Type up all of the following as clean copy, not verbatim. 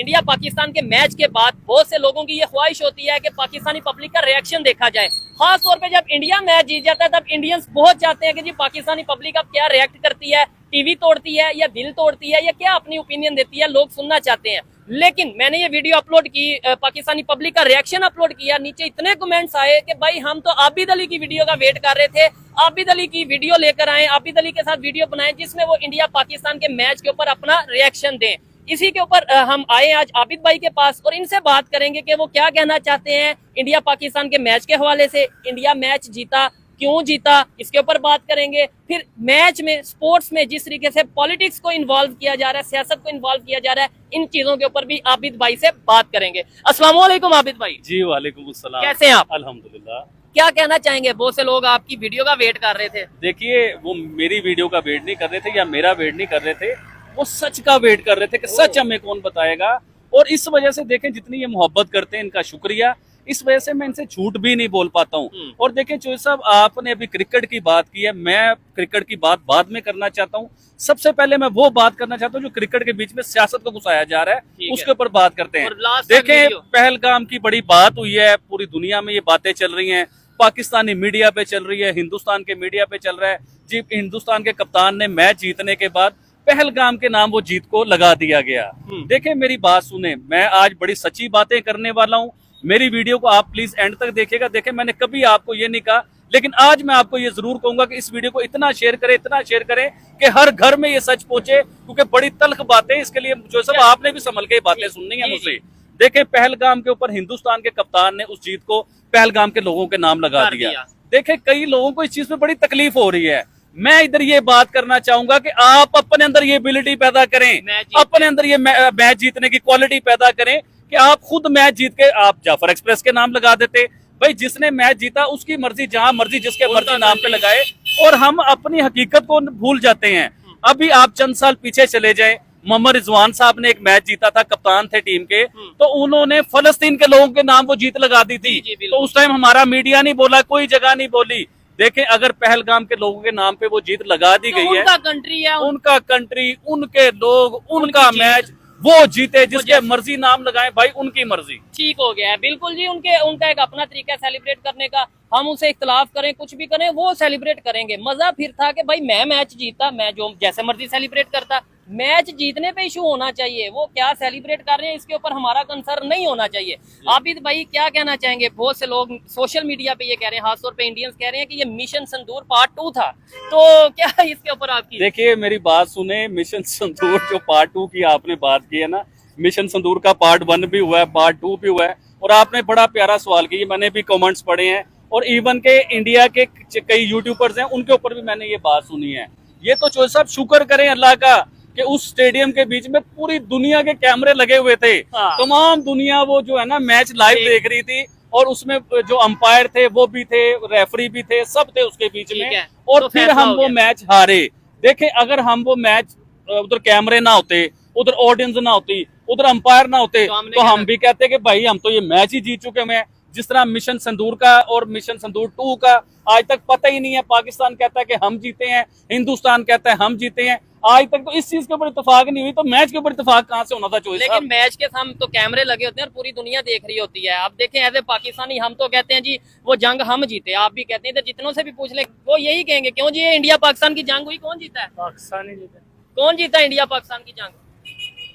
India Pakistan के match के बाद बहुत से लोगों की ये ख्वाहिश होती है कि पाकिस्तानी पब्लिक का रिएक्शन देखा जाए। खास तौर पे जब इंडिया मैच जीत जाता है तब इंडियंस बहुत चाहते हैं कि जी पाकिस्तानी पब्लिक अब क्या रिएक्ट करती है, टीवी तोड़ती है या दिल तोड़ती है या क्या अपनी ओपिनियन देती है, लोग सुनना चाहते हैं। लेकिन मैंने ये वीडियो अपलोड की, पाकिस्तानी पब्लिक का रिएक्शन अपलोड किया, नीचे इतने कमेंट्स आए कि भाई हम तो आबिद अली की वीडियो का वेट कर रहे थे, आबिद अली की वीडियो लेकर आए, आबिद अली के साथ वीडियो बनाएं जिसमें वो इंडिया पाकिस्तान के मैच के ऊपर अपना रिएक्शन दें। इसी के ऊपर हम आए आज आबिद भाई के पास और इनसे बात करेंगे कि वो क्या कहना चाहते हैं इंडिया पाकिस्तान के मैच के हवाले से। इंडिया मैच जीता, क्यों जीता, इसके ऊपर बात करेंगे। फिर मैच में, स्पोर्ट्स में जिस तरीके से पॉलिटिक्स को इन्वॉल्व किया जा रहा है, सियासत को इन्वॉल्व किया जा रहा है, इन चीजों के ऊपर भी आबिद भाई से बात करेंगे। अस्सलाम वालेकुम आबिद भाई। जी वालेकुम अस्सलाम। कैसे हैं आप? अल्हम्दुलिल्लाह। क्या कहना चाहेंगे? बहुत से लोग आपकी वीडियो का वेट कर रहे थे। देखिए, वो मेरी वीडियो का वेट नहीं कर रहे थे या मेरा वेट नहीं कर रहे थे, वो सच का वेट कर रहे थे कि सच हमें कौन बताएगा। और इस वजह से देखें, जितनी ये मोहब्बत करते हैं इनका शुक्रिया। इस वजह से मैं इनसे झूठ भी नहीं बोल पाता हूँ। और देखें चोई साहब, आपने अभी क्रिकेट की बात की है, मैं क्रिकेट की बात बाद में करना चाहता हूँ। सबसे पहले मैं वो बात करना चाहता हूँ जो क्रिकेट के बीच में सियासत को घुसाया जा रहा है, उसके ऊपर बात करते हैं। देखें, पहलगाम की बड़ी बात हुई है, पूरी दुनिया में ये बातें चल रही हैं, पाकिस्तानी मीडिया पे चल रही है, हिंदुस्तान के मीडिया पे चल रहा है जी। हिंदुस्तान के कप्तान ने मैच जीतने के बाद पहलगाम के नाम वो जीत को लगा दिया गया। देखें, मेरी बात सुने, मैं आज बड़ी सच्ची बातें करने वाला हूँ। मेरी वीडियो को आप प्लीज एंड तक देखिएगा। देखें, मैंने कभी आपको ये नहीं कहा, लेकिन आज मैं आपको ये जरूर कहूंगा कि इस वीडियो को इतना शेयर करें, इतना शेयर करें कि हर घर में ये सच पहुंचे, क्योंकि बड़ी तल्ख बातें, इसके लिए जो सब आपने भी संभल के बातें सुननी है मुझसे। देखें, पहलगाम के ऊपर हिंदुस्तान के कप्तान ने उस जीत को पहलगाम के लोगों के नाम लगा दिया। देखें, कई लोगों को इस चीज में बड़ी तकलीफ हो रही है। मैं इधर ये बात करना चाहूंगा कि आप अपने अंदर ये एबिलिटी पैदा करें, अपने अंदर ये मैच जीतने की क्वालिटी पैदा करें कि आप खुद मैच जीत के आप जाफर एक्सप्रेस के नाम लगा देते। भाई, जिसने मैच जीता उसकी मर्जी, जहां मर्जी जिसके मर्जी नाम पे लगाए, और हम अपनी हकीकत को भूल जाते हैं। अभी आप चंद साल पीछे चले जाएं, मोहम्मद रिजवान साहब ने एक मैच जीता था, कप्तान थे टीम के, तो उन्होंने फलस्तीन के लोगों के नाम वो जीत लगा दी थी। तो उस टाइम हमारा मीडिया नहीं बोला, कोई जगह नहीं बोली। देखें, अगर पहलगाम के लोगों के नाम पे वो जीत लगा दी गई है, उनका कंट्री है, उनका कंट्री, उनके लोग, उनका मैच, वो जीते, जिसके मर्जी नाम लगाएं, भाई उनकी मर्जी। ठीक हो गया है, बिल्कुल जी। उनका एक अपना तरीका है सेलिब्रेट करने का। हम उसे इख्तलाफ करें, कुछ भी करें, वो सेलिब्रेट करेंगे। मजा फिर था कि भाई मैं मैच जीता, मैं जो जैसे मर्जी सेलिब्रेट करता। मैच जीतने पे इशू होना चाहिए, वो क्या सेलिब्रेट कर रहे हैं इसके ऊपर हमारा कंसर्न नहीं होना चाहिए। आबिद भाई क्या कहना चाहेंगे? बहुत से लोग सोशल मीडिया पे ये कह रहे हैं, खासतौर पे इंडियंस कह रहे हैं कि ये मिशन संदूर पार्ट 2 था, तो क्या इसके ऊपर आपकी? देखिए, मेरी बात सुने, मिशन संदूर जो पार्ट 2 की आपने बात की है ना, मिशन संदूर का पार्ट 1 भी हुआ है, पार्ट 2 भी हुआ है। और आपने बड़ा प्यारा सवाल किया, मैंने भी कमेंट्स पढ़े हैं, और इवन के इंडिया के कई यूट्यूबर्स हैं, उनके ऊपर भी मैंने ये बात सुनी है। ये तो चोई साहब शुक्र करें अल्लाह का कि उस स्टेडियम के बीच में पूरी दुनिया के कैमरे लगे हुए थे। तमाम दुनिया वो जो है ना मैच लाइव देख रही थी, और उसमें जो अंपायर थे वो भी थे, रेफरी भी थे, सब थे उसके बीच में। और फिर हम वो मैच हारे। देखें, अगर हम वो मैच, उधर कैमरे ना होते, उधर ऑडियंस ना होती, उधर अंपायर ना होते, तो हम भी कहते कि भाई हम तो ये मैच ही जीत चुके हैं। जिस तरह मिशन संदूर का और मिशन संदूर 2 का आज तक पता ही नहीं है। पाकिस्तान कहता है कि हम जीते हैं, हिंदुस्तान कहता है हम जीते हैं। आज तक तो इस चीज के ऊपर इत्तेफाक नहीं हुई, तो मैच के ऊपर इत्तेफाक कहां से होना था? चोई लेकिन मैच के सामने तो कैमरे लगे होते हैं और पूरी दुनिया देख रही होती है। आप देखें, एज ए पाकिस्तानी हम तो कहते हैं जी वो जंग हम जीते, आप भी कहते हैं, तो जितनों से भी पूछ ले वो यही कहेंगे, क्यों जी ये इंडिया पाकिस्तान की जंग हुई, कौन जीता है? पाकिस्तान ही जीता। कौन जीता है इंडिया पाकिस्तान की जंग?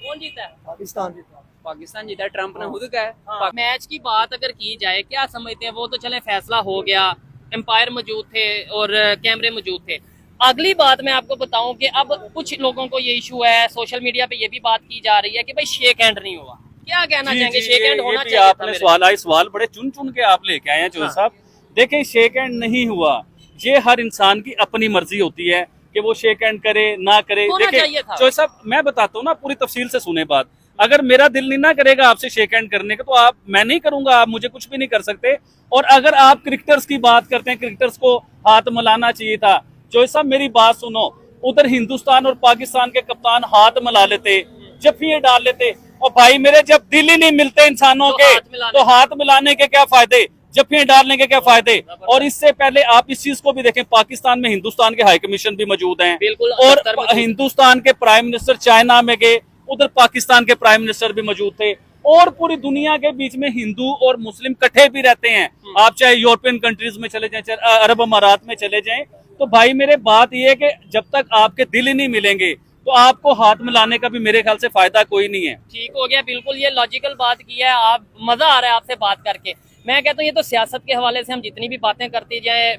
कौन जीता है? पाकिस्तान जीता। पाकिस्तान जीता, ट्रंप ने खुद कहा है। मैच की बात अगर की जाए, क्या समझते हैं? वो तो चले फैसला हो गया, एम्पायर मौजूद थे और कैमरे मौजूद थे। अगली बात मैं आपको बताऊं कि अब कुछ लोगों को ये इशू है, सोशल मीडिया पे ये भी बात की जा रही है कि भाई शेक हैंड नहीं हुआ। क्या कहना चाहेंगे? शेक हैंड होना चाहिए। आपने सवाल बड़े चुन चुन के आप लेके आए हैं चोई साहब। देखिए, शेक हैंड नहीं हुआ, ये हर इंसान की अपनी मर्जी होती है कि वो शेक हैंड करे ना करे। देखिए चोई साहब, मैं बताता हूँ ना, पूरी तफसील से सुने बात। अगर मेरा दिल नहीं ना करेगा आपसे शेक हैंड करने का, तो मैं नहीं करूंगा, आप मुझे कुछ भी नहीं कर सकते। और अगर आप क्रिकेटर्स की बात करते हैं, क्रिकेटर्स को हाथ मिलाना चाहिए था। चोई साहब, मेरी बात सुनो, उधर हिंदुस्तान और पाकिस्तान के कप्तान हाथ मिला लेते, जफ्फियां डाल लेते, और भाई मेरे जब दिल ही नहीं मिलते इंसानों के, तो हाथ मिलाने के क्या फायदे, जफ्फियां डालने के क्या फायदे? और इससे पहले आप इस चीज को भी देखें, पाकिस्तान में हिंदुस्तान के हाई कमीशन भी मौजूद हैं, और हिंदुस्तान के प्राइम मिनिस्टर चाइना में गए, उधर पाकिस्तान के प्राइम मिनिस्टर भी मौजूद थे, और पूरी दुनिया के बीच में हिंदू और मुस्लिम इकट्ठे भी रहते हैं। आप चाहे यूरोपियन कंट्रीज में चले जाएं, चाहे अरब अमारात में चले जाएं, तो भाई मेरे बात ये है कि जब तक आपके दिल ही नहीं मिलेंगे तो आपको हाथ मिलाने का भी मेरे ख्याल से फायदा कोई नहीं है। ठीक हो गया, बिल्कुल ये लॉजिकल बात की है आप, मजा आ रहा है आपसे बात करके। मैं कहता हूँ ये तो सियासत के हवाले से हम जितनी भी बातें करते जाए,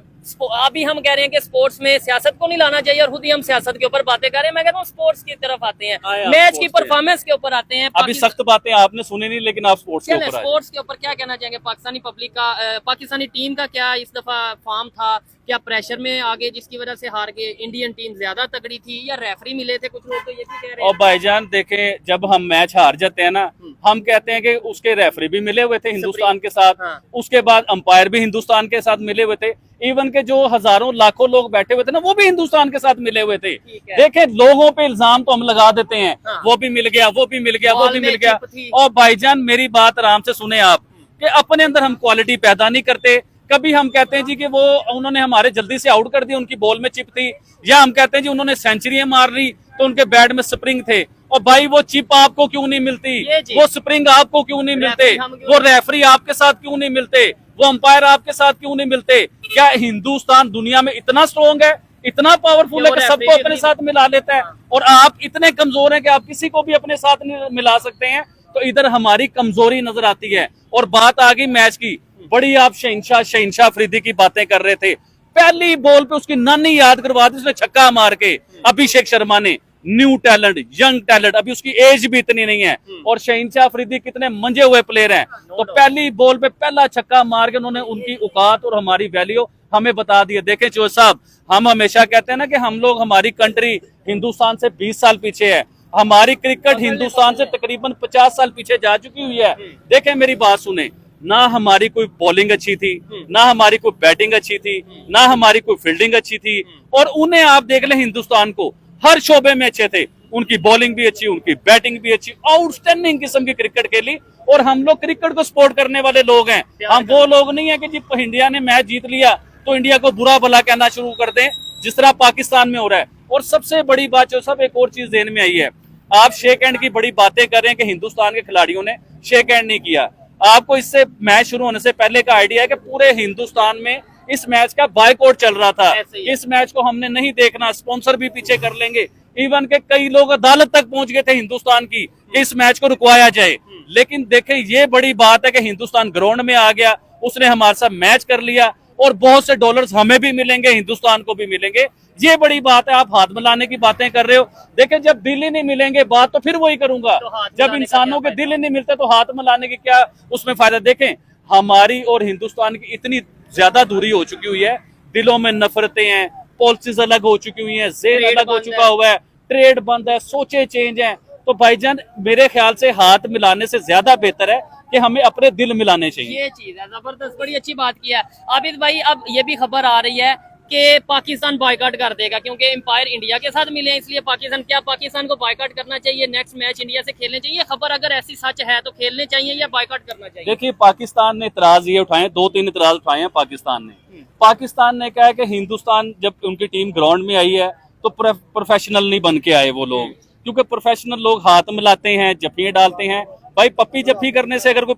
अभी हम कह रहे हैं कि स्पोर्ट्स में सियासत को नहीं लाना चाहिए और खुद ही हम सियासत के ऊपर बातें कर रहे हैं। मैं कहता हूँ स्पोर्ट्स की तरफ आते हैं, मैच की परफॉर्मेंस के ऊपर आते हैं। अभी सख्त बातें आपने सुनी नहीं, लेकिन आप स्पोर्ट्स के ऊपर आए। स्पोर्ट्स के ऊपर क्या कहना चाहेंगे? पाकिस्तानी पब्लिक का, पाकिस्तानी टीम का क्या इस दफा फॉर्म था? क्या प्रेशर में आगे जिसकी वजह से हार गए? इंडियन टीम ज्यादा तगड़ी थी या रेफरी मिले थे? कुछ लोग तो ये भी कह रहे हैं। और भाईजान देखें, जब हम मैच हार जाते हैं ना, हम कहते हैं कि उसके रेफरी भी मिले हुए थे हिंदुस्तान के साथ, हाँ। उसके बाद अंपायर भी हिंदुस्तान के साथ मिले हुए थे, इवन के जो हजारों लाखों लोग बैठे हुए थे ना, वो भी हिंदुस्तान के साथ मिले हुए थे। देखे, लोगों पे इल्जाम तो हम लगा देते हैं, हाँ। वो भी मिल गया, वो भी मिल गया, वो भी मिल गया। चिप थी। और भाईजान मेरी बात आराम से सुने आप, कि अपने अंदर हम क्वालिटी पैदा नहीं करते। कभी हम कहते हैं जी कि वो उन्होंने हमारे जल्दी से आउट कर दिया, उनकी बॉल में चिप थी, या हम कहते हैं जी उन्होंने सेंचुरी मार ली तो उनके बैट में स्प्रिंग थे। और भाई वो चिप आपको क्यों नहीं मिलती, वो स्प्रिंग आपको क्यों नहीं मिलते, वो रेफरी आपके साथ क्यों नहीं मिलते, वो अंपायर आपके साथ क्यों नहीं मिलते? क्या हिंदुस्तान दुनिया में इतना स्ट्रॉन्ग है, इतना पावरफुल है कि सबको अपने साथ मिला लेता है? और आप इतने कमजोर हैं कि आप किसी को भी अपने साथ नहीं मिला सकते हैं। तो इधर हमारी कमजोरी नजर आती है। और बात आ गई मैच की, बड़ी आप शहंशाह अफरीदी की बातें कर रहे थे। पहली बॉल पे उसकी नानी याद करवा दी, उसने छक्का मार के। अभिषेक शर्मा ने, न्यू टैलेंट, यंग टैलेंट, अभी उसकी एज भी इतनी नहीं है, और शहंशाह अफरीदी कितने मंजे हुए प्लेयर हैं। तो पहली बॉल पे पहला छक्का मार के उन्होंने उनकी औकात और हमारी वैल्यू हमें बता दी है। देखें चोर साहब, हम हमेशा कहते हैं ना कि हम लोग, हमारी कंट्री हिंदुस्तान से 20 साल पीछे है, हमारी क्रिकेट हिंदुस्तान से तकरीबन 50 साल पीछे जा चुकी हुई है। देखें मेरी बात सुने, ना हमारी कोई बॉलिंग अच्छी थी, ना हमारी कोई बैटिंग अच्छी थी, ना हमारी कोई फील्डिंग अच्छी थी। और उन्हें आप देख लें, हिंदुस्तान को हर शोबे में अच्छे थे, उनकी बॉलिंग भी अच्छी, उनकी बैटिंग भी अच्छी, आउटस्टैंडिंग किस्म की क्रिकेट खेली। और हम लोग क्रिकेट को सपोर्ट करने वाले लोग हैं, हम वो लोग नहीं है कि जी इंडिया ने मैच जीत लिया तो इंडिया को बुरा भला कहना शुरू कर दें, जिस तरह पाकिस्तान में हो रहा है। और सबसे बड़ी बात जो सब, एक और चीज ध्यान में आई है, आप शेक हैंड की बड़ी बातें कर रहे हैं कि हिंदुस्तान के खिलाड़ियों ने शेक हैंड नहीं किया। आपको इससे मैच शुरू होने से पहले का आइडिया है कि पूरे हिंदुस्तान में इस मैच का बायकॉट चल रहा था। इस मैच को हमने नहीं देखना, स्पॉन्सर भी पीछे कर लेंगे, इवन के कई लोग अदालत तक पहुंच गए थे हिंदुस्तान की कि इस मैच को रुकवाया जाए। लेकिन देखें, ये बड़ी बात है कि हिंदुस्तान ग्राउंड में आ गया, उसने हमारे साथ मैच कर लिया, और बहुत से डॉलर्स हमें भी मिलेंगे, हिंदुस्तान को भी मिलेंगे। ये बड़ी बात है। आप हाथ मिलाने की बातें कर रहे हो, देखें जब दिल ही नहीं मिलेंगे, बात तो फिर वही करूंगा। जब इंसानों के दिल ही नहीं मिलते तो हाथ मिलाने की क्या उसमें फायदा? देखें, हमारी और हिंदुस्तान की इतनी ज्यादा दूरी हो चुकी हुई है, दिलों में नफरतें हैं, पॉलिसीज अलग हो चुकी हुई है, जेल अलग हो चुका हुआ है, ट्रेड बंद है, सोचे चेंज है। तो भाईजान मेरे ख्याल से हाथ मिलाने से ज्यादा बेहतर है कि हमें अपने दिल मिलाने चाहिए। ये चीज है, जबरदस्त, बड़ी अच्छी बात की है आबिद भाई। अब ये भी खबर आ रही है कि पाकिस्तान बॉयकॉट कर देगा क्योंकि एम्पायर इंडिया के साथ मिले हैं, इसलिए पाकिस्तान, क्या पाकिस्तान को बॉयकॉट करना चाहिए? नेक्स्ट मैच इंडिया से खेलने चाहिए? खबर अगर ऐसी सच है तो खेलने चाहिए या बॉयकॉट करना चाहिए? देखिए, पाकिस्तान ने इतराज ये उठाए, 2-3 इतराज उठाए हैं पाकिस्तान ने। पाकिस्तान ने कहा है कि हिंदुस्तान, जब उनकी टीम ग्राउंड में आई है तो प्रोफेशनल नहीं बन के आए वो लोग, क्योंकि प्रोफेशनल लोग हाथ मिलाते हैं, जफ्फियां डालते हैं। भाई पप्पी जफ्फी करने से अगर कोई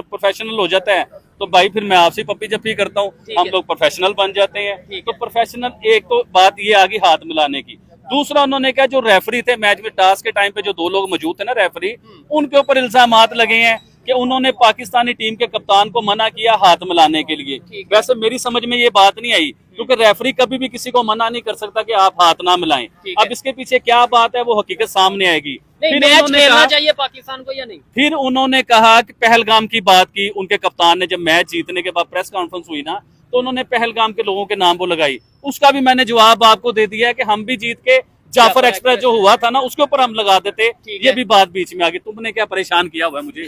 प्रोफेशनल हो जाता है तो भाई फिर मैं आपसे पप्पी जफ्फी करता हूँ, हम लोग प्रोफेशनल बन जाते हैं। तो प्रोफेशनल, एक तो बात ये आ गई हाथ मिलाने की। दूसरा, उन्होंने कहा जो रेफरी थे मैच में, टास्क के टाइम पे जो 2 लोग मौजूद थे ना रेफरी, उनके ऊपर इल्जामात लगे हैं कि उन्होंने पाकिस्तानी टीम के कप्तान को मना किया हाथ मिलाने के लिए। वैसे मेरी समझ में ये बात नहीं आई, क्योंकि रेफरी कभी भी किसी को मना नहीं कर सकता कि आप हाथ ना मिलाएं। अब इसके पीछे क्या बात है वो हकीकत सामने आएगी। फिर मैच खेलना चाहिए पाकिस्तान को या नहीं? फिर उन्होंने कहा कि पहलगाम की बात की, उनके कप्तान ने जब मैच जीतने के बाद प्रेस कॉन्फ्रेंस हुई ना, तो उन्होंने पहलगाम के लोगों के नाम वो लगाई। उसका भी मैंने जवाब आपको दे दिया है कि हम भी जीत के जाफर एक्सप्रेस जो हुआ था ना, उसके ऊपर हम लगा देते। ये भी बात बीच में आ गई, तुमने क्या परेशान किया हुआ है मुझे।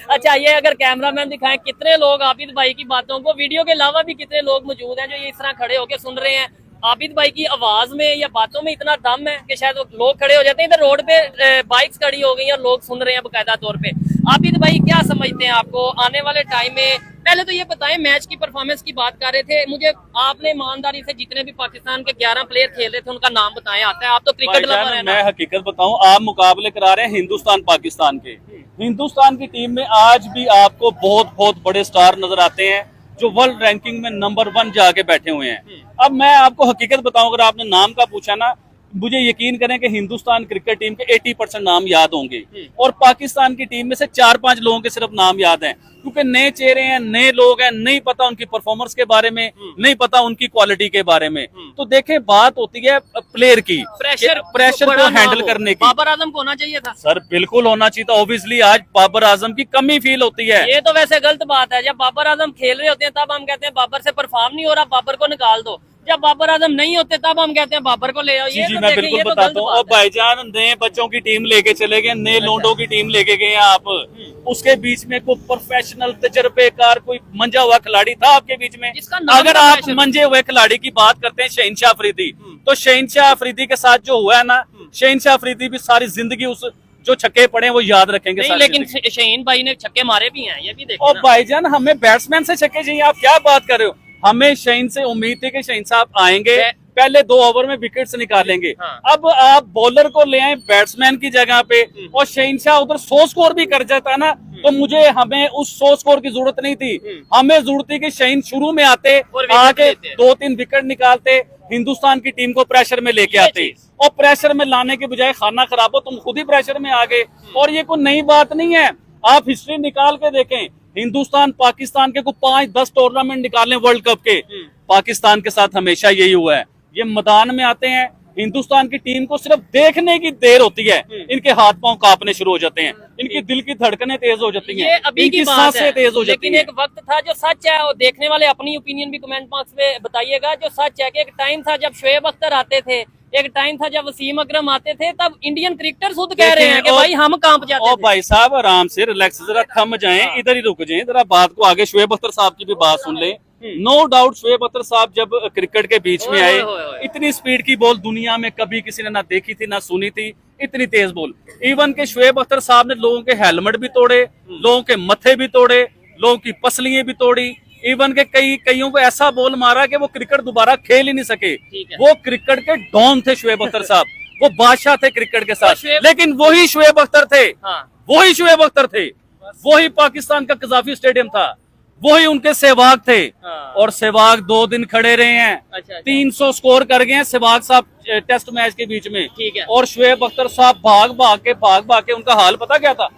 अच्छा, ये अगर कैमरामैन दिखाएं कितने लोग आबिद भाई की बातों को, वीडियो के अलावा भी कितने लोग मौजूद हैं जो ये इस तरह खड़े होकर सुन रहे हैं। आबिद भाई की आवाज में या बातों में इतना दम है कि शायद लोग खड़े हो जाते हैं। इधर रोड पे बाइक्स खड़ी हो गई और लोग सुन रहे हैं बकायदा तौर पे। आबिद भाई क्या समझते हैं, आपको आने वाले टाइम में पहले तो ये बताएं, मैच की परफॉर्मेंस की बात कर रहे थे, मुझे आपने ईमानदारी से जितने भी पाकिस्तान के 11 प्लेयर खेल रहे थे उनका नाम बताएं। आता है, आप तो क्रिकेट लवर भाईजान, हैं मैं ना। हकीकत बताऊं, आप मुकाबले करा रहे हैं हिंदुस्तान पाकिस्तान के। हिंदुस्तान की टीम में आज भी आपको बहुत बहुत बड़े स्टार नजर आते हैं जो वर्ल्ड रैंकिंग में नंबर 1 जाके बैठे हुए हैं। अब मैं आपको हकीकत बताऊं, अगर आपने नाम का पूछा ना, मुझे यकीन करें कि हिंदुस्तान क्रिकेट टीम के 80% नाम याद होंगे और पाकिस्तान की टीम में से 4-5 लोगों के सिर्फ नाम याद हैं, क्योंकि नए चेहरे हैं, नए लोग हैं, नहीं पता उनकी परफॉर्मेंस के बारे में, नहीं पता उनकी क्वालिटी के बारे में। तो देखें, बात होती है प्लेयर की, प्रेशर को हैंडल करने की। बाबर आजम को होना चाहिए था सर, बिल्कुल होना चाहिए था। ऑब्वियसली आज बाबर आजम की कमी फील होती है। ये तो वैसे गलत बात है। जब बाबर आजम खेल रहे होते हैं तब हम कहते हैं बाबर से परफॉर्म नहीं हो रहा, बाबर को निकाल दो। जब बाबर आजम नहीं होते तब हम कहते हैं बाबर को ले आओ। जी ये जी, तो मैं देखें, बिल्कुल ये तो बताता गलत हूँ। बात और है। भाईजान, नए बच्चों की टीम लेके चले गए, नए लोंडों की टीम लेके गए हैं आप। उसके बीच में कोई प्रोफेशनल तजर्बेकार कोई मंजा हुआ खिलाड़ी था आपके बीच में? जिसका नाम अगर तो आप प्रेशर- मंजे हुए खिलाड़ी की बात करते हैं शहनशाह अफरीदी, तो शहनशाह अफरीदी के साथ जो हुआ है ना, शहनशाह अफरीदी भी सारी जिंदगी उस जो छक्के पड़े हैं वो याद रखेंगे नहीं, सारी लेकिन जिंदगी। शहीन भाई ने छक्के मारे भी हैं, ये भी देखिए और ना। भाईजान, हमें बैट्समैन से छक्के चाहिए, आप क्या बात कर रहे हो? हमें शहीन से उम्मीद थी कि शहीन साहब आएंगे, पहले 2 ओवर में विकेट्स निकालेंगे। हाँ। अब आप बॉलर को ले आए बैट्समैन की जगह पे, और शहीनशाह उधर 100 स्कोर भी कर जाता ना, तो हमें उस 100 स्कोर की जरूरत नहीं थी। हमें जरूरत थी कि शहीन शुरू में आते, और विकेट आके लेते। 2-3 विकेट निकालते, हिंदुस्तान की टीम को प्रेशर में लेके आते। और प्रेशर में लाने के बजाय खाना खराब हो, तुम खुद ही प्रेशर में आ गए। और ये कोई नई बात नहीं है, आप हिस्ट्री निकाल के देखें। हिंदुस्तान पाकिस्तान के को 5-10 टूर्नामेंट निकाले वर्ल्ड कप के, पाकिस्तान के साथ हमेशा यही हुआ है। ये मैदान में आते हैं, हिंदुस्तान की टीम को सिर्फ देखने की देर होती है, इनके हाथ पांव कांपने शुरू हो जाते हैं, इनकी दिल की धड़कनें तेज हो जाती हैं, ये अभी की इनकी बात सांसें है, तेज हो जाती लेकिन हैं। एक वक्त था जो सच है, और देखने वाले अपनी ओपिनियन भी कमेंट बॉक्स में बताइएगा। जो सच है कि एक टाइम था जब शोएब अख्तर आते थे, एक टाइम था जब वसीम अकरम आते थे, तब इंडियन क्रिकेटर खुद कह रहे हैं कि भाई हम कांप जाते और थे। भाई साहब, आराम से रिलैक्स, जरा थम जाएं, इधर ही रुक जाएं, जरा बात को आगे शोएब अख्तर साहब की भी बात सुन लें। नो डाउट शोएब अख्तर साहब जब क्रिकेट के बीच में आए, इतनी स्पीड की बॉल दुनिया में कभी किसी ने ना देखी थी ना सुनी थी, इतनी तेज बॉल। इवन के शोएब अख्तर साहब ने लोगों के हेलमेट भी तोड़े, लोगों के मथे भी तोड़े, लोगों की पसलियां भी तोड़ी। इवन के कईयों को ऐसा बॉल मारा कि वो क्रिकेट दोबारा खेल ही नहीं सके। वो क्रिकेट के डॉन थे शोएब अख्तर साहब, वो बादशाह थे क्रिकेट के साथ। लेकिन वही शोएब अख्तर थे, वही शोएब अख्तर थे, वही पाकिस्तान का कजाफी स्टेडियम था, वही उनके सहवाग थे। और सहवाग 2 दिन खड़े रहे हैं, 300 स्कोर कर गए हैं सहवाग साहब टेस्ट मैच के बीच में। और शोएब अख्तर साहब भाग भाग के उनका हाल पता क्या था,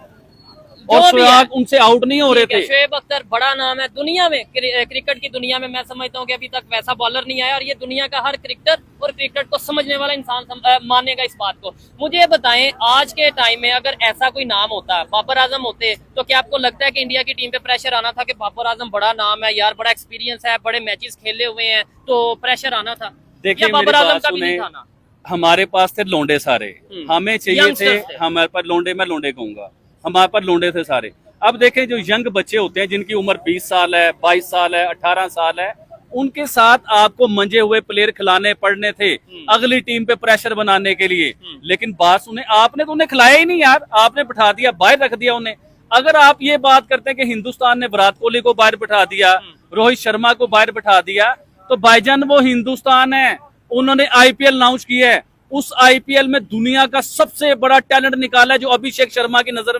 और सहवाग उनसे आउट नहीं हो रहे थे। शोएब अख्तर बड़ा नाम है दुनिया में, क्रिकेट की दुनिया में। मैं समझता हूँ कि अभी तक वैसा बॉलर नहीं आया, और ये दुनिया का हर क्रिकेटर और क्रिकेट को समझने वाला इंसान मानेगा इस बात को। मुझे ये बताएं, आज के टाइम में अगर ऐसा कोई नाम होता, बाबर आजम होते, तो क्या आपको लगता है कि इंडिया की टीम पे प्रेशर आना था कि बाबर आजम बड़ा नाम है यार, बड़ा एक्सपीरियंस है, बड़े मैचेस खेले हुए हैं, तो प्रेशर आना था? देखिए, बाबर आजम का भी नहीं था ना? हमारे पास थे लोंडे सारे, हमें चाहिए थे, हमारे पास लोंडे, मैं लोंडे कहूंगा, हमारे पास लोंडे थे सारे। अब देखें, जो यंग बच्चे होते हैं जिनकी उम्र 20 साल है, 22 साल है, 18 साल है, उनके साथ आपको मंजे हुए प्लेयर खिलाने पड़ने थे अगली टीम पे प्रेशर बनाने के लिए। लेकिन बात सुने, आपने तो उन्हें खिलाया ही नहीं यार, आपने बिठा दिया, बाहर रख दिया उन्हें। अगर आप ये बात करते हैं कि हिंदुस्तान ने विराट कोहली को बाहर बिठा दिया, रोहित शर्मा को बाहर बिठा दिया, तो भाईजान वो हिंदुस्तान है, उन्होंने IPL लॉन्च किया है, उस IPL में दुनिया का सबसे बड़ा टैलेंट निकाला है, जो अभिषेक शर्मा की नजर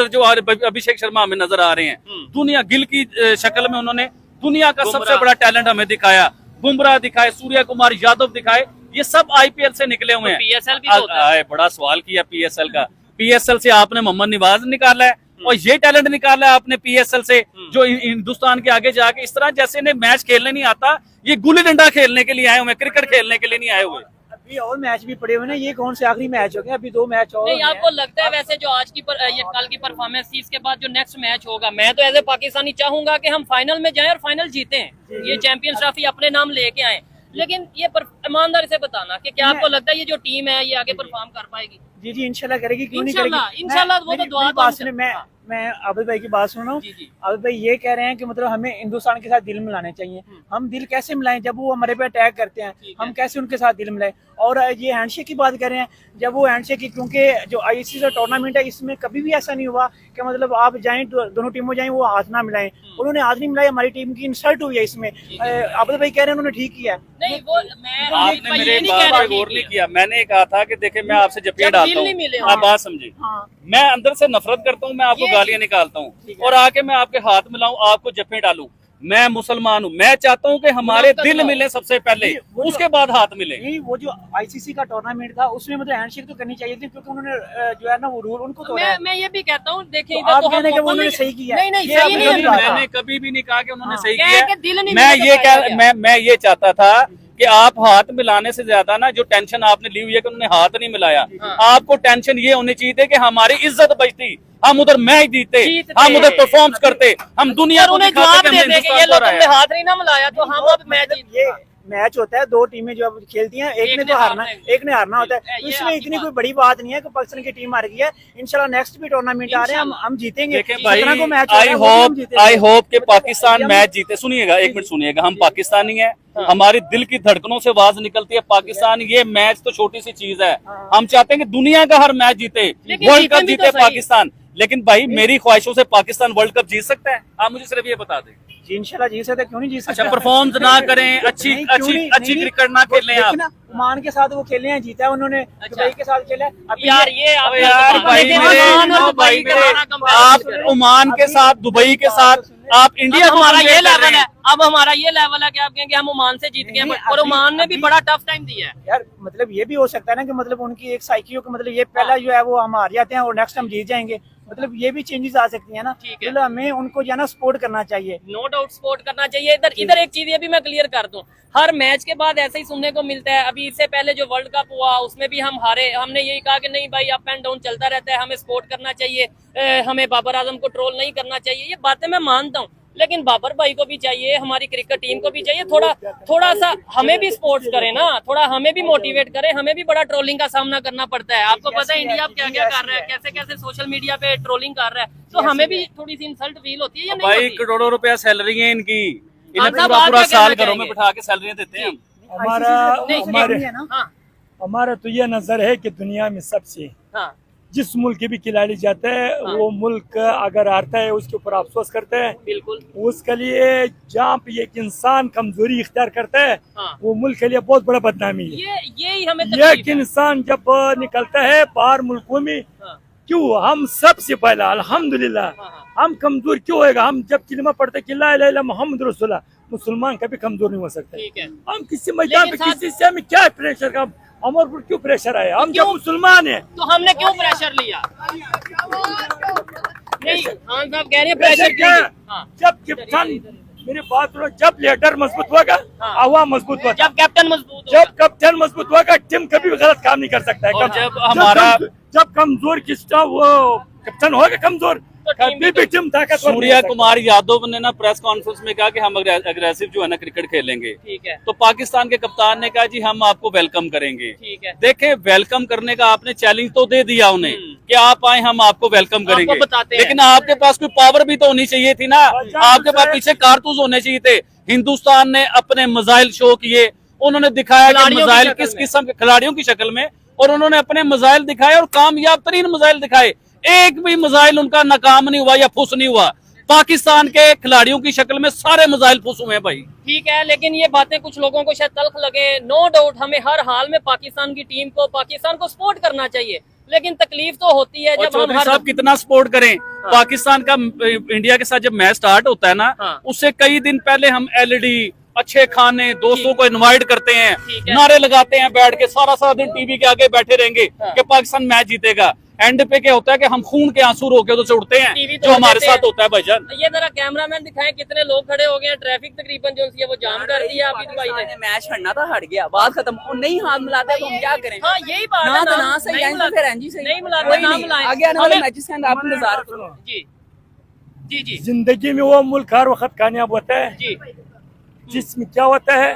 जो अभिषेक शर्मा हमें नजर आ रहे हैं, दुनिया गिल की शक्ल में उन्होंने दुनिया का सबसे बड़ा टैलेंट हमें दिखाया, बुमराह दिखाए, सूर्य कुमार यादव दिखाए, ये सब IPL से निकले हुए हैं। PSL भी तो होता है। बड़ा सवाल किया PSL का, PSL से आपने मोहम्मद नवाज निकाला है, और ये टैलेंट निकाला है आपने PSL से, जो हिंदुस्तान के आगे जाके इस तरह जैसे इन्हें मैच खेलने नहीं आता, ये गुल्ली डंडा खेलने के लिए आए हुए, क्रिकेट खेलने के लिए नहीं आए हुए। अभी और मैच भी पड़े हुए ना, ये कौन से आखिरी मैच हो गए? अभी 2 मैच और नहीं, आपको लगता है वैसे जो आज की ये कल की परफॉर्मेंस थी, इसके बाद जो नेक्स्ट मैच होगा, मैं तो एज ए पाकिस्तानी चाहूंगा कि हम फाइनल में जाएं और फाइनल जीतें, ये चैंपियंस ट्रॉफी अपने नाम लेके आए। लेकिन ये ईमानदारी से बताना कि क्या आपको लगता है ये जो टीम है ये आगे परफॉर्म कर पाएगी? जी इंशाल्लाह करेगी, क्यों नहीं करेगी। इंशाल्लाह वो तो दुआ बात सुने, मैं आबिद भाई की बात सुन रहा हूँ। जी, जी। आबिद भाई ये कह रहे हैं कि मतलब हमें हिंदुस्तान के साथ दिल मिलाने चाहिए। हम दिल कैसे मिलाएं जब वो हमारे पे अटैक करते हैं? ठीक हम है। कैसे उनके साथ दिल मिलाएं? और ये हैंडशेक की बात कर रहे हैं, जब वो हैंडशेक की, क्योंकि जो आईसीसी का टूर्नामेंट है इसमें कभी भी ऐसा नहीं हुआ कि मतलब आप जाएं दोनों टीमों जाएं वो हाथ ना मिलाएं। उन्होंने हाथ नहीं मिलाया, हमारी टीम की इंसल्ट हुई है इसमें। आबिद भाई कह रहे हैं उन्होंने ठीक किया है। नहीं वो मैं आपने मैं मेरे ये एक नहीं बात कह रहा पे गौर नहीं किया। मैंने कहा था कि देखे मैं आपसे जपिया जब डालता दिल नहीं मिले, हूँ, आप बात समझे। हाँ। मैं अंदर से नफरत करता हूँ, मैं आपको ये गालियां निकालता हूँ ठीक है। और आके मैं आपके हाथ मिलाऊं, आपको जप्पे डालूं। मैं मुसलमान हूँ, मैं चाहता हूँ कि हमारे मुनाफा दिल करो। मिले सबसे पहले, वो जो- उसके बाद हाथ मिले। नहीं, वो जो आईसीसी का टूर्नामेंट था उसमें मतलब हैंडशेक तो करनी चाहिए थी, क्योंकि उन्होंने जो है ना वो रूल उनको तोड़ा है। मैं ये भी कहता हूँ देखिए तो इधर आप तो कह रहे हैं कि वो हम उन्होंने सही किया है। नहीं नहीं ये सही आपने नहीं कभी है कहा। मैंने कभी भी नहीं कहा कि उन्होंने हाँ। सही क्या किया है कि दिल नहीं मैं मिलने ये का क्या फायदा क्या? मैं ये चाहता था कि आप हाथ मिलाने से ज्यादा ना जो टेंशन आपने ली हुई है कि उन्होंने हाथ नहीं मिलाया, हाँ। आपको टेंशन ये होनी चाहिए थी कि हमारी इज्जत बचती, हम उधर मैच जीतते, जीतते। हम उधर परफॉर्म करते, हम दुनिया यार को उन्हें दिखाते जवाब कि दे हमने दे कि ये हिंदुस्तान लोग को तुमने हराया। हाथ नहीं ना मिलाया तो हम अब मैच मतलब ये मैच होता है, दो टीमें जो अब खेलती हैं, एक ने तो हारना, एक ने हारना होता है। तो ये इसमें आपकी इतनी बात। कोई बड़ी बात नहीं है कि पाकिस्तान की टीम हार गई है। इंशाल्लाह नेक्स्ट भी टूर्नामेंट आ रहे हैं, हम जीतेंगे। देखें जिस भाई, तरह को मैच हो रहा आई है, वो भी हम होप जीतेंगे। के पाकिस्तान मैच जीते। सुनिएगा, एक मिनट सुनिएगा, हम पाकिस्तानी हैं, हमारी दिल की धड़कनों से आवाज निकलती है पाकिस्तान। ये मैच तो छोटी सी चीज है, हम चाहते हैं कि दुनिया का हर मैच जीते, लेकिन वर्ल्ड जीते कप भी तो जीते सही। पाकिस्तान। लेकिन भाई मेरी ख्वाहिशों से पाकिस्तान वर्ल्ड कप जीत सकता है? आप मुझे सिर्फ ये बता दें। जी इंशाल्लाह जीत सकते हैं, क्यों नहीं जीत सकते? अच्छा, परफॉर्म ना करें, अच्छी नहीं, क्यों अच्छी नहीं? अच्छी नहीं, क्रिकेट ना खेलें देखिए आप। ना, ओमान के साथ वो खेले हैं, जीता है उन्होंने, दुबई के साथ खेला है। अभी यार ये आप अबे यार भाई मेरे, भाई मेरे, आप ओमान के साथ, दुबई के साथ, आप इंडिया को हमारा compare ये कर रहे लेवल हैं। है, अब हमारा ये लेवल है कि आप कहेंगे हम ओमान से जीत गए नहीं, और ओमान ने भी अभी- बड़ा टफ टाइम दिया है। यार मतलब ये भी हो सकता है ना कि मतलब उनकी एक साइकिल को मतलब ये पहला जो है वो हम हार जाते हैं और नेक्स्ट हम जीत जाएंगे, मतलब ये भी चेंजेस आ सकती है ना। ठीक है। मतलब हमें उनको जो है ना सपोर्ट करना चाहिए। नो डाउट सपोर्ट करना चाहिए। इधर एक चीज ये भी मैं क्लियर कर दूं, हर मैच के बाद ऐसे ही सुनने को मिलता है। अभी इससे पहले जो वर्ल्ड कप हुआ उसमें भी हम हारे, हमने यही कहा कि नहीं भाई अप एंड डाउन चलता रहता है, हमें सपोर्ट करना चाहिए, हमें बाबर आजम को ट्रोल नहीं करना चाहिए। ये बातें मैं मानता हूँ, लेकिन बाबर भाई को भी चाहिए, हमारी क्रिकेट टीम को भी चाहिए, थोड़ा सा हमें भी सपोर्ट करें ना, थोड़ा हमें भी मोटिवेट करें। हमें भी बड़ा ट्रोलिंग का सामना करना पड़ता है। आपको पता है इंडिया क्या क्या कर रहा है, कैसे कैसे सोशल मीडिया पे ट्रोलिंग कर रहा है, तो हमें भी थोड़ी सी इंसल्ट फील होती है या नहीं भाई होती? करोड़ों रुपया सैलरी है इनकी, इन्हें साहब, पूरा आप पूरा क्या साल कहना घरों में चाहेंगे? बिठा के सैलरियां देते हैं हम। हमारा नहीं, हमारे है ना। हाँ हमारा तो ये नजर है कि दुनिया में सबसे हाँ जिस मुल्क के भी खिलाड़ी जाते हैं हाँ। वो मुल्क अगर हारता है उसके ऊपर अफसोस करते हैं। बिल्कुल उसके लिए जहाँ पे एक इंसान कमजोरी इख्तियार करता है हाँ। वो मुल्क के लिए बहुत बड़ा बदनामी है। यही हमें एक तकलीफ है। इंसान जब निकलता है बाहर मुल्कों में, हाँ, क्यों हम सबसे पहला अल्हम्दुलिल्लाह हाँ, हम कमजोर क्यों होएगा? हम जब कलिमा पढ़ते कि ला इलाहा इल्लल्लाह मुहम्मद रसूलुल्लाह, मुसलमान कभी कमजोर नहीं हो सकता। ठीक है। हम किसी मैदान पे लेकिन साथ- किसी से हमें क्या प्रेशर का, हमारे ऊपर क्यों प्रेशर आया? हम क्यों? जब मुसलमान हैं तो हमने क्यों प्रेशर लिया? नहीं खान साहब कह रहे हैं प्रेशर प्रेशर क्या? हाँ। जब कैप्टन, मेरी बात सुनो, जब लीडर मजबूत होगा हाँ। आवाम मजबूत होगा। जब कैप्टन मजबूत होगा। जब कैप्टन मजबूत होगा टीम कभी भी गलत काम नहीं कर सकता है। और जब हमारा- जब कमजोर किसका वो कैप्टन होगा कमजोर, तो टीम कभी भी टीम ताकतवर नहीं सूर्या हो सकती। कुमार यादव ने ना प्रेस कॉन्फ्रेंस में कहा कि हम अग्रेसिव जो है ना क्रिकेट खेलेंगे। ठीक है तो पाकिस्तान के कप्तान ने कहा जी हम आपको वेलकम करेंगे। ठीक है। देखें, वेलकम करने का आपने चैलेंज तो दे दिया उन्हें कि आप आए, हम आपको वेलकम करेंगे, आपको बताते हैं। लेकिन आपके पास कोई पावर भी तो होनी चाहिए थी ना। आपके पास पीछे कारतूस होने चाहिए थे। हिंदुस्तान ने अपने मिसाइल शो किए, उन्होंने दिखाया कि खिलाड़ियों की मिसाइल शक्ल किस में। किस्म के खिलाड़ियों की शक्ल में, और उन्होंने अपने मिसाइल दिखाए और कामयाब तरीन मिसाइल दिखाए। एक भी मिसाइल उनका नाकाम नहीं हुआ या फुस नहीं हुआ। पाकिस्तान के खिलाड़ियों की शक्ल में सारे मिसाइल फुस हुए हैं भाई। ठीक है, लेकिन ये बातें कुछ लोगों को शायद तल्ख लगे। नो डाउट हमें हर हाल में पाकिस्तान की टीम को, पाकिस्तान को सपोर्ट करना चाहिए, लेकिन तकलीफ तो होती है और जब हम चौधरी हर साहब कितना सपोर्ट करें पाकिस्तान का। इंडिया के साथ जब मैच स्टार्ट होता है ना, हाँ। उससे कई दिन पहले हम एलईडी, अच्छे खाने, दोस्तों को इनवाइट करते हैं, ठीक है। नारे लगाते हैं, बैठ के सारा सारा दिन टीवी के आगे बैठे रहेंगे हाँ। कि पाकिस्तान मैच जीतेगा। एंड पे क्या होता है कि हम खून के आंसू रोके तो उड़ते हैं, टीवी जो तोड़ हमारे देते हैं। साथ होता है भाईजान। ये जरा कैमरामैन दिखाएं कितने लोग खड़े हो गए हैं। ट्रैफिक तकरीबन जो है वो जाम कर दिया अभी भाई पाकिस्तान ने। ने मैच हटना था, हट गया, बात खत्म। वो नहीं हाथ मिलाते तो हम क्या करें? हाँ यही बात ना है तो ना सही, नहीं एंड तो मिलाते- फिर एनजी सही। नहीं मिलाते, कोई ना नहीं। मिलाएं। आगे आने वाले हमें- मैचेस के अंदर आप इंतजार करो। जी जी जी जिंदगी में वो मुल्क हर वक्त कामयाब होता है जी जिसमें क्या होता है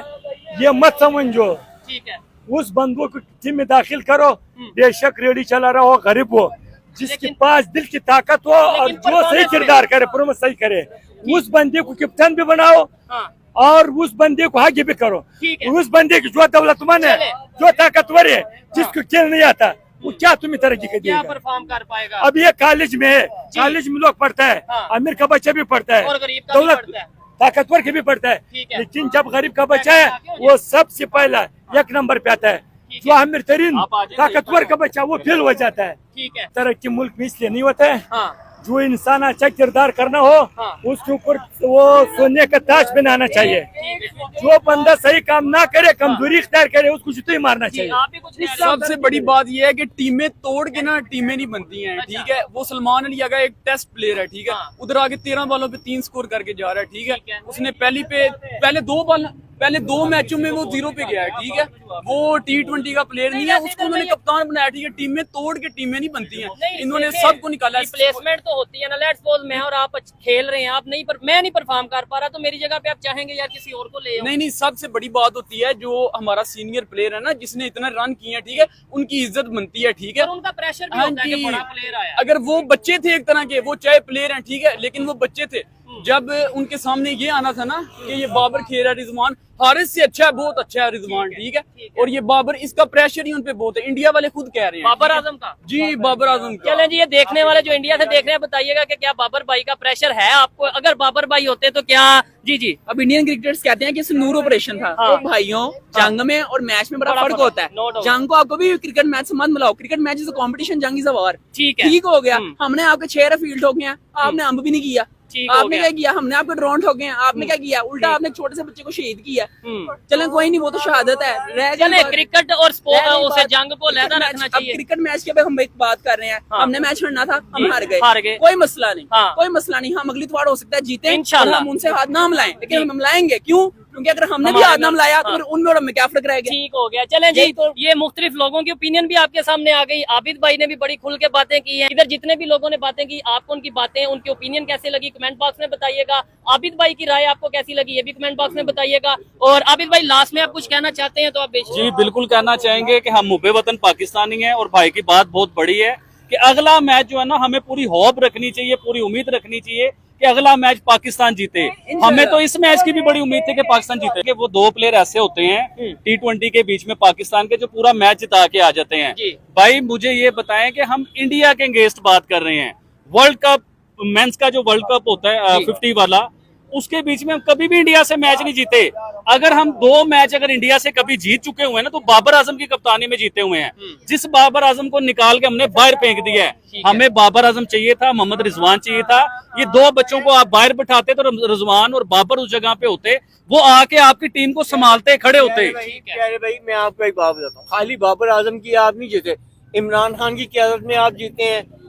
ये मत समझो। ठीक है। उस बंदूक को टीम में दाखिल करो, बेशक रेडी चला रहा हो, गरीब हो, जिसके लेकिन- पास दिल की ताकत हो और लेकिन जो सही परफॉर्मेंस किरदार करे, परफॉर्मेंस सही करे, उस बंदे को कैप्टन भी बनाओ हाँ और उस बंदे को आगे भी करो। ठीक है। उस बंदे की जो दौलतमंद है, चले। जो ताकतवर है, जिसको खेल नहीं आता, वो क्या तुम्हें तरक्की कर क्या देगा? परफॉर्म कर पाएगा? अब ये कॉलेज में है, कॉलेज में लोग पढ़ता है, हाँ। अमीर का बच्चा भी पढ़ता है, और गरीब का भी पढ़ता है। ताकतवर के भी पढ़ता है, ठीक है। लेकिन जब गरीब का बच्चा है वो सबसे पहला एक नंबर पे आता है। ठीक जो है। अमीर तरीन आप आ जाइए, ताकतवर का बच्चा वो फेल हो जाता है। ठीक है। तरक्की मुल्क में इसलिए नहीं होता है, हाँ जो इंसान अच्छा किरदार करना हो हाँ। उसके ऊपर वो सोने का ताज बनाना चाहिए। ठीक है। जो बंदा सही काम ना करे, कमजोरी इख्तियार करे, उसको जुते ही मारना जी, चाहिए। आप भी कुछ कह रहे हैं? सबसे बड़ी बात यह है कि टीमें तोड़ के ना टीमें नहीं बनती हैं, ठीक है। वो सलमान अली का एक टेस्ट प्लेयर है, ठीक है। हाँ। उधर आके 13 बॉलों पे 3 स्कोर करके जा रहा है, ठीक ठीक है। है। उसने पहले 2 मैचों में वो 0 पे गया है, ठीक है। वो T20 का प्लेयर नहीं है, उसको उन्होंने कप्तान बनाया, ठीक है। टीमें तोड़ के टीमें नहीं बनती हैं, इन्होंने सबको निकाला। रिप्लेसमेंट तो होती है ना। लेट्स सपोज मैं और आप खेल रहे हैं, आप नहीं पर मैं नहीं परफॉर्म कर पा रहा, तो मेरी जगह पे आप चाहेंगे यार किसी और को ले आओ? नहीं नहीं, सबसे बड़ी बात होती है जो हमारा सीनियर प्लेयर है ना, जिसने इतना रन किए हैं, ठीक है, उनकी इज्जत बनती है, ठीक है। पर उनका प्रेशर भी हाँ होता है कि जी। बड़ा प्लेयर आया। अगर वो बच्चे थे एक तरह के, वो चाहे प्लेयर हैं, ठीक है, लेकिन वो बच्चे थे। जब उनके सामने ये आना था ना कि ये बाबर खेल रहा है, रिजवान हारिस से अच्छा है, बहुत अच्छा है रिजवान, ठीक है। और ये बाबर, इसका प्रेशर ही उनपे बहुत है, इंडिया वाले खुद कह रहे हैं। बाबर आजम का? जी, बाबर आजम का। चलें जी, ये देखने वाले जो इंडिया से देख रहे हैं, बताइएगा कि क्या बाबर भाई का प्रेशर है आपको? अगर बाबर भाई होते तो क्या? जी जी। अब इंडियन क्रिकेटर्स कहते हैं कि स्नूर ऑपरेशन था। हाँ। तो भाइयों, जंग में और मैच में बड़ा बड़ा फर्क फर्क, होता no है। doubt। जंग को आपको भी क्रिकेट मैच से मत मिलाओ। Cricket match is a competition, जंग इज अ वॉर। ठीक है। ठीक हो गया। हम्म। हमने आपके 6 फील्ड ठोके हैं, आपने अंब भी नहीं किया। ठीक हो आपने गया। क्या किया? हमने आपके ड्रोन ठोके हैं, आपने क्या किया? उल्टा आपने एक छोटे से बच्चे को शहीद किया। हम्म। चलें कोई नहीं, वो तो शहादत है। रह गई चले बात- क्रिकेट और स्पोर्ट रह गई उसे बात- जंग को लहदा क्रिकेट रखना मैच- अब चाहिए। क्रिकेट मैच के पे हम एक बात कर रहे हैं। हाँ। हमने मैच हारना था, जी, हम हार हार गए, गए। कोई मसला नहीं। हाँ। कोई मसला नहीं, हम अगली बार हो सकता है जीते और इंशाल्लाह। हम उनसे हाथ ना मिलाएं, जी। लेकिन हम मिलाएंगे। क्यों? क्योंकि अगर हमने भी हमारे हाथ ना में- मिलाया तो हाँ। फिर उनमें और हमें क्या फर्क रह गया? ठीक हो गया। चलें जी, यही तो- ये मुख्तलिफ लोगों की ओपिनियन भी आपके सामने आ गई। आबिद भाई ने भी बड़ी खुल के बातें की हैं। इधर जितने भी लोगों ने बातें की, आपको उनकी बातें, उनकी ओपिनियन कैसे लगी कमेंट बॉक्स में बताइएगा। आबिद भाई की राय आपको कैसी लगी ये भी कमेंट बॉक्स में बताइएगा। और आबिद भाई, लास्ट में आप कुछ कहना चाहते हैं तो आप बेशक। जी बिल्कुल कहना चाहेंगे कि हम मुबे वतन पाकिस्तानी हैं, और भाई की बात बहुत बड़ी है कि अगला मैच जो है ना, हमें पूरी होप रखनी चाहिए, पूरी उम्मीद रखनी चाहिए कि अगला मैच पाकिस्तान जीते। हमें तो इस मैच की भी बड़ी उम्मीद थी कि पाकिस्तान जीते, कि वो 2 प्लेयर ऐसे होते हैं T20 के बीच में पाकिस्तान के, जो पूरा मैच जिता के आ जाते हैं। जी। भाई मुझे ये बताएं कि हम इंडिया के अगेंस्ट बात कर रहे हैं। वर्ल्ड कप मेंस का जो वर्ल्ड कप होता है 50 वाला, उसके बीच में हम कभी भी इंडिया से मैच नहीं जीते। अगर हम 2 मैच अगर इंडिया से कभी जीत चुके हुए हैं ना, तो बाबर आजम की कप्तानी में जीते हुए हैं। जिस बाबर आजम को निकाल के हमने बाहर फेंक दिया है। हमें बाबर आजम चाहिए था, मोहम्मद रिजवान चाहिए था। ये 2 बच्चों को आप बाहर बिठाते तो रिजवान और बाबर उस जगह पे होते, वो आके आपकी टीम को संभालते खड़े होते। प्यारे भाई, मैं आपको एक बात बताता हूँ। खाली बाबर आजम की आप नहीं जीते, इमरान खान की क़यादत में आप जीते हैं,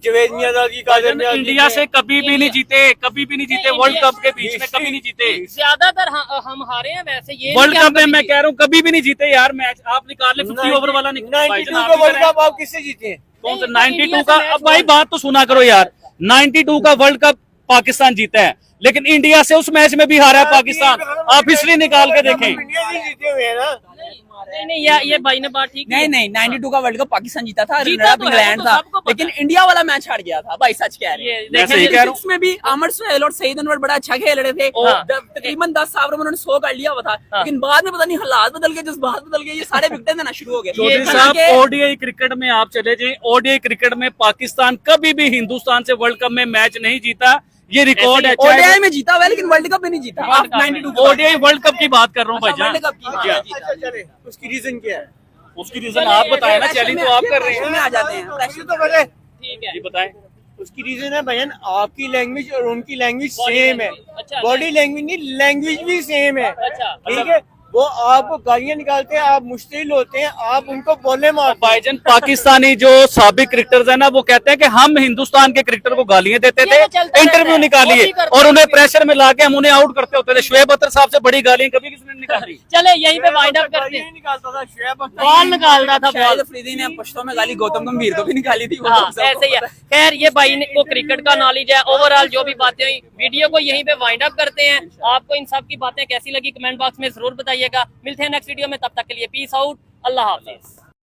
जवेद मियांदाद की क़यादत में आप इंडिया जीते से हैं। कभी भी नहीं जीते, कभी भी नहीं जीते। नहीं, वर्ल्ड इंडिया- कप के बीच में कभी नहीं जीते। ज्यादातर हम हारे हैं वैसे। ये वर्ल्ड नहीं कि कप में हम मैं कभी कह रहा हूँ कभी भी नहीं जीते यार मैच। आप निकाल ले 50 ओवर वाला निकाल। 92 का वर्ल्ड कप आप किससे जीते हैं? कौन सा नहीं, 92 इंडिया का? से मैच अब भाई बात तो सुना करो यार। 92 का वर्ल्ड कप पाकिस्तान जीता है, लेकिन इंडिया से उस मैच में भी हारा है पाकिस्तान। आप हिस्ट्री निकाल के देखें। इंडिया से जीते हुए हैं ना। नहीं, ये भाई ने बात ठीक नहीं नहीं, 92 का वर्ल्ड कप पाकिस्तान जीता था, जीता रनर-अप तो है, इंग्लैंड वो तो था, सबको पता लेकिन है। इंडिया वाला मैच हार गया था भाई, सच कह रहे हैं। ये मैं सही कह रहा हूँ। में भी अमर सुहेल और सईद अनवर बड़ा अच्छा खेल रहे थे। हाँ। तकरीबन 10 ओवर में उन्होंने 100 कर लिया हुआ था, लेकिन बाद में पता नहीं हालात बदल गए, जज्बात बदल गए, ये सारे विकेट देना शुरू हो गए। चौधरी साहब, ओडीआई क्रिकेट में आप चले जाएं, ओडीआई क्रिकेट में पाकिस्तान कभी भी हिंदुस्तान से वर्ल्ड कप में मैच नहीं जीता। ये रिकॉर्ड है। ओडीआई में जीता हुआ है, लेकिन वर्ल्ड कप में नहीं जीता। वर्ल्ड कप में 92 नहीं। ओडीआई वर्ल्ड कप की बात कर रहा हूँ भाईजान। वर्ल्ड कप की क्या? अच्छा चले, उसकी रीजन क्या है? उसकी रीजन आप बताएं ना, चैलेंज तो आप कर रहे हैं। में आ जाते हैं। मुझे तो पता है। ठीक है। जी बताएं। उसकी रीजन है भैया, आपकी लैंग्वेज और उनकी लैंग्वेज Body सेम है। language, अच्छा, बॉडी लैंग्वेज नहीं, लैंग्वेज भी सेम है। अच्छा, ठीक है, वो आपको गालियां निकालते हैं, आप मुश्तिल होते हैं, आप उनको बोले मारते हैं। भाईजान, पाकिस्तानी जो साबिक क्रिकेटर्स है ना, वो कहते हैं कि हम हिंदुस्तान के क्रिकेटर को गालियां देते ये थे, तो चलता रहता इंटरव्यू है, निकालिए, वो भी करते और उन्हें हैं। प्रेशर में लाके हम उन्हें आउट करते होते थे। शुएब अख्तर साहब से बड़ी गालियां कभी किसी ने निकाली? चले यहीं पे वाइंड अप करते गालियां हैं। नहीं निकालता था शुएब अख्तर। बॉल निकाल रहा था, शाहिद बॉल। अफरीदी ने पश्तो में गाली गौतम गंभीर को भी निकाली थी। वो हाँ, सबको ऐसे ही है। पता खैर, ये भाई को क्रिकेट का नॉलेज है। ओवरऑल जो भी बातें हुई, वीडियो को यहीं पे वाइंड अप करते हैं। आपको इन सब की बातें कैसी लगी कमेंट बॉक्स में जरूर बताइएगा। मिलते हैं नेक्स्ट वीडियो में, तब तक के लिए पीस आउट, अल्लाह हाफिज।